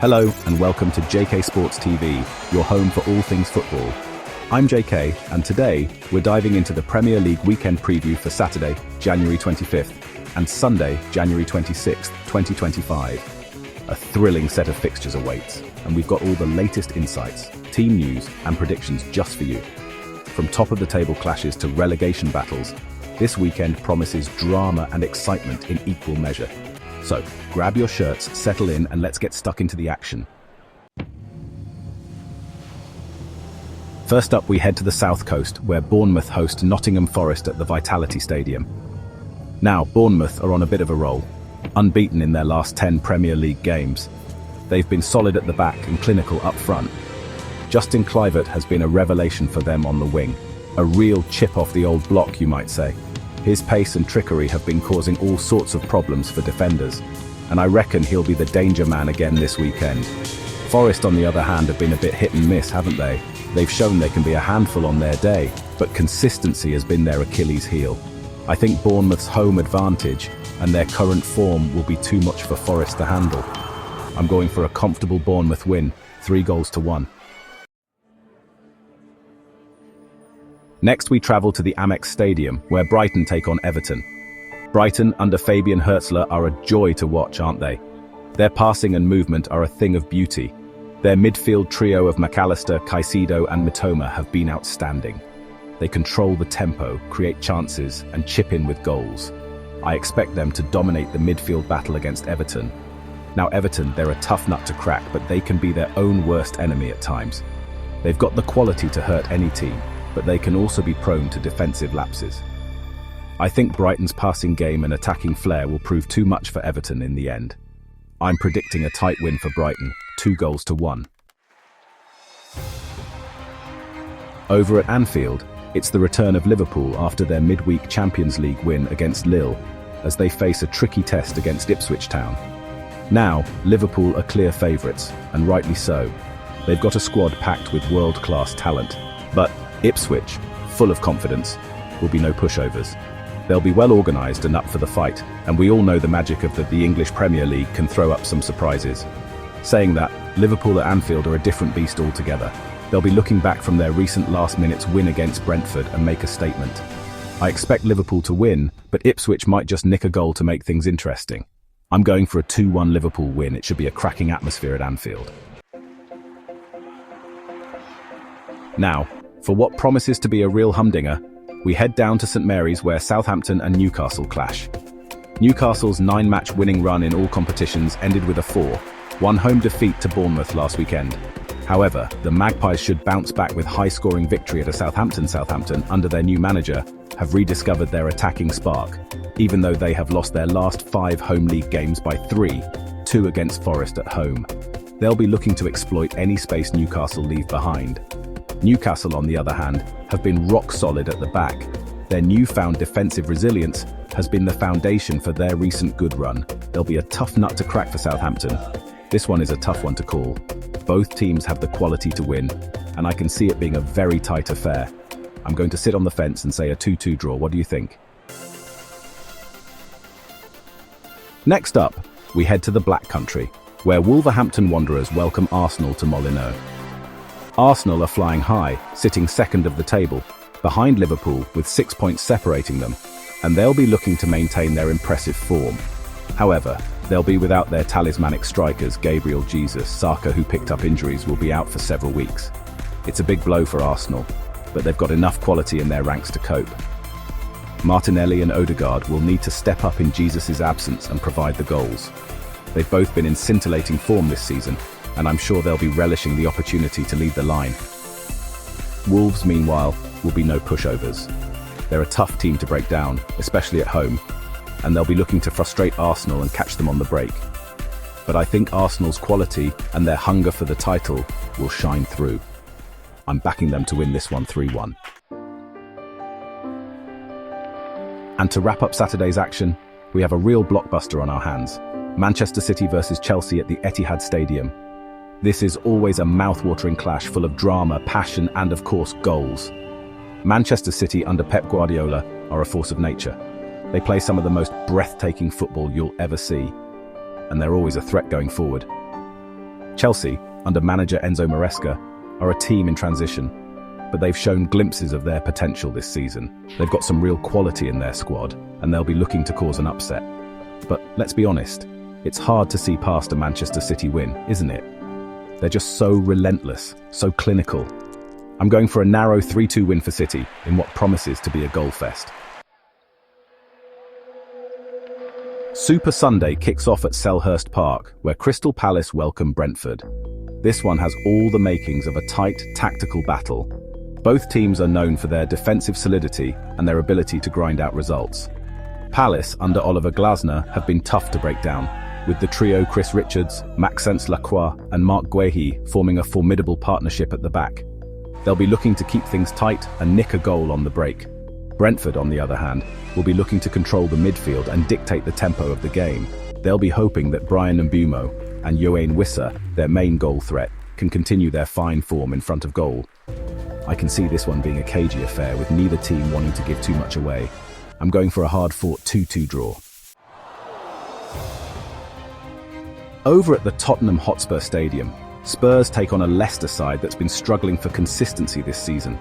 Hello and welcome to JK Sports TV, your home for all things football. I'm JK, and today we're diving into the Premier League weekend preview for Saturday, January 25th, and Sunday, January 26th, 2025. A thrilling set of fixtures awaits, and we've got all the latest insights, team news, and predictions just for you. From top-of-the-table clashes to relegation battles, this weekend promises drama and excitement in equal measure. So, grab your shirts, settle in, and let's get stuck into the action. First up, we head to the south coast, where Bournemouth host Nottingham Forest at the Vitality Stadium. Now, Bournemouth are on a bit of a roll, unbeaten in their last 10 Premier League games. They've been solid at the back and clinical up front. Justin Kluivert has been a revelation for them on the wing. A real chip off the old block, you might say. His pace and trickery have been causing all sorts of problems for defenders, and I reckon he'll be the danger man again this weekend. Forest, on the other hand, have been a bit hit and miss, haven't they? They've shown they can be a handful on their day, but consistency has been their Achilles heel. I think Bournemouth's home advantage and their current form will be too much for Forest to handle. I'm going for a comfortable Bournemouth win, 3-1. Next, we travel to the Amex Stadium, where Brighton take on Everton. Brighton, under Fabian Hürzeler, are a joy to watch, aren't they? Their passing and movement are a thing of beauty. Their midfield trio of McAllister, Caicedo, and Mitoma have been outstanding. They control the tempo, create chances, and chip in with goals. I expect them to dominate the midfield battle against Everton. Now, Everton, they're a tough nut to crack, but they can be their own worst enemy at times. They've got the quality to hurt any team, but they can also be prone to defensive lapses. I think Brighton's passing game and attacking flair will prove too much for Everton in the end. I'm predicting a tight win for Brighton, 2-1. Over at Anfield, it's the return of Liverpool after their midweek Champions League win against Lille, as they face a tricky test against Ipswich Town. Now, Liverpool are clear favourites, and rightly so. They've got a squad packed with world-class talent, but Ipswich, full of confidence, will be no pushovers. They'll be well organised and up for the fight, and we all know the magic of the English Premier League can throw up some surprises. Saying that, Liverpool at Anfield are a different beast altogether. They'll be looking back from their recent last-minute win against Brentford and make a statement. I expect Liverpool to win, but Ipswich might just nick a goal to make things interesting. I'm going for a 2-1 Liverpool win. It should be a cracking atmosphere at Anfield. Now, for what promises to be a real humdinger, we head down to St Mary's where Southampton and Newcastle clash. Newcastle's 9-match winning run in all competitions ended with a 4-1 home defeat to Bournemouth last weekend. However, the Magpies should bounce back with high-scoring victory at a Southampton under their new manager, have rediscovered their attacking spark, even though they have lost their last 5 home league games by 3-2 against Forest at home. They'll be looking to exploit any space Newcastle leave behind. Newcastle, on the other hand, have been rock solid at the back. Their newfound defensive resilience has been the foundation for their recent good run. They'll be a tough nut to crack for Southampton. This one is a tough one to call. Both teams have the quality to win, and I can see it being a very tight affair. I'm going to sit on the fence and say a 2-2 draw. What do you think? Next up, we head to the Black Country, where Wolverhampton Wanderers welcome Arsenal to Molineux. Arsenal are flying high, sitting second of the table, behind Liverpool with 6 points separating them, and they'll be looking to maintain their impressive form. However, they'll be without their talismanic strikers Gabriel Jesus. Saka, who picked up injuries, will be out for several weeks. It's a big blow for Arsenal, but they've got enough quality in their ranks to cope. Martinelli and Odegaard will need to step up in Jesus' absence and provide the goals. They've both been in scintillating form this season, and I'm sure they'll be relishing the opportunity to lead the line. Wolves, meanwhile, will be no pushovers. They're a tough team to break down, especially at home, and they'll be looking to frustrate Arsenal and catch them on the break. But I think Arsenal's quality and their hunger for the title will shine through. I'm backing them to win this one 3-1. And to wrap up Saturday's action, we have a real blockbuster on our hands. Manchester City versus Chelsea at the Etihad Stadium. This is always a mouth-watering clash full of drama, passion, and of course, goals. Manchester City under Pep Guardiola are a force of nature. They play some of the most breathtaking football you'll ever see, and they're always a threat going forward. Chelsea, under manager Enzo Maresca, are a team in transition, but they've shown glimpses of their potential this season. They've got some real quality in their squad, and they'll be looking to cause an upset. But let's be honest, it's hard to see past a Manchester City win, isn't it? They're just so relentless, so clinical. I'm going for a narrow 3-2 win for City in what promises to be a goal fest. Super Sunday kicks off at Selhurst Park, where Crystal Palace welcome Brentford. This one has all the makings of a tight, tactical battle. Both teams are known for their defensive solidity and their ability to grind out results. Palace, under Oliver Glasner, have been tough to break down, with the trio Chris Richards, Maxence Lacroix and Marc Guéhi forming a formidable partnership at the back. They'll be looking to keep things tight and nick a goal on the break. Brentford, on the other hand, will be looking to control the midfield and dictate the tempo of the game. They'll be hoping that Bryan Mbeumo and Yoane Wissa, their main goal threat, can continue their fine form in front of goal. I can see this one being a cagey affair, with neither team wanting to give too much away. I'm going for a hard-fought 2-2 draw. Over at the Tottenham Hotspur Stadium, Spurs take on a Leicester side that's been struggling for consistency this season.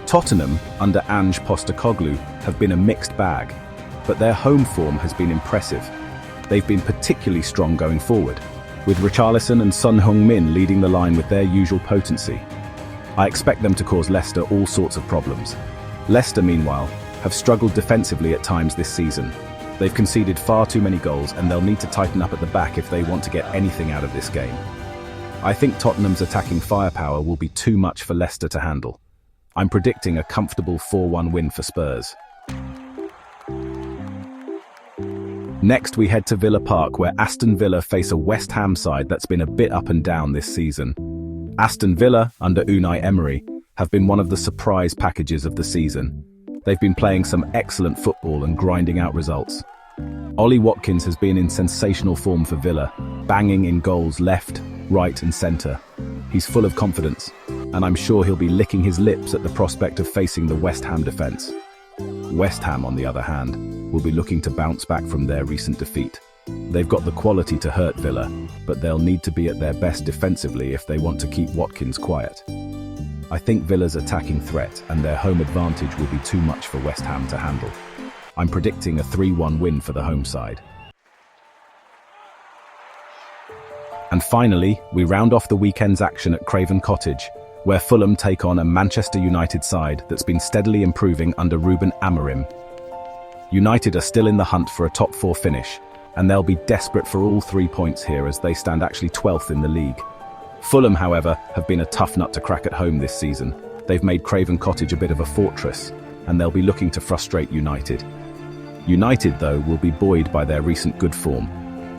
Tottenham, under Ange Postecoglou, have been a mixed bag, but their home form has been impressive. They've been particularly strong going forward, with Richarlison and Son Heung-min leading the line with their usual potency. I expect them to cause Leicester all sorts of problems. Leicester, meanwhile, have struggled defensively at times this season. They've conceded far too many goals, and they'll need to tighten up at the back if they want to get anything out of this game. I think Tottenham's attacking firepower will be too much for Leicester to handle. I'm predicting a comfortable 4-1 win for Spurs. Next, we head to Villa Park, where Aston Villa face a West Ham side that's been a bit up and down this season. Aston Villa, under Unai Emery, have been one of the surprise packages of the season. They've been playing some excellent football and grinding out results. Ollie Watkins has been in sensational form for Villa, banging in goals left, right and centre. He's full of confidence, and I'm sure he'll be licking his lips at the prospect of facing the West Ham defence. West Ham, on the other hand, will be looking to bounce back from their recent defeat. They've got the quality to hurt Villa, but they'll need to be at their best defensively if they want to keep Watkins quiet. I think Villa's attacking threat and their home advantage will be too much for West Ham to handle. I'm predicting a 3-1 win for the home side. And finally, we round off the weekend's action at Craven Cottage, where Fulham take on a Manchester United side that's been steadily improving under Ruben Amorim. United are still in the hunt for a top 4 finish, and they'll be desperate for all 3 points here as they stand actually 12th in the league. Fulham, however, have been a tough nut to crack at home this season. They've made Craven Cottage a bit of a fortress, and they'll be looking to frustrate United. United, though, will be buoyed by their recent good form.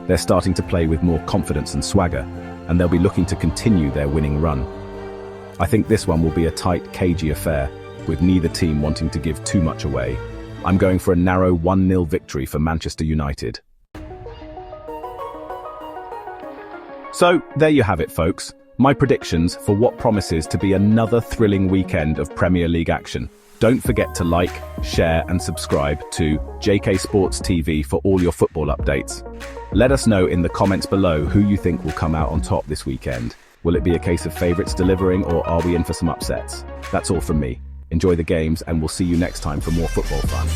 They're starting to play with more confidence and swagger, and they'll be looking to continue their winning run. I think this one will be a tight, cagey affair, with neither team wanting to give too much away. I'm going for a narrow 1-0 victory for Manchester United. So, there you have it, folks. My predictions for what promises to be another thrilling weekend of Premier League action. Don't forget to like, share and subscribe to JK Sports TV for all your football updates. Let us know in the comments below who you think will come out on top this weekend. Will it be a case of favourites delivering, or are we in for some upsets? That's all from me. Enjoy the games, and we'll see you next time for more football fun.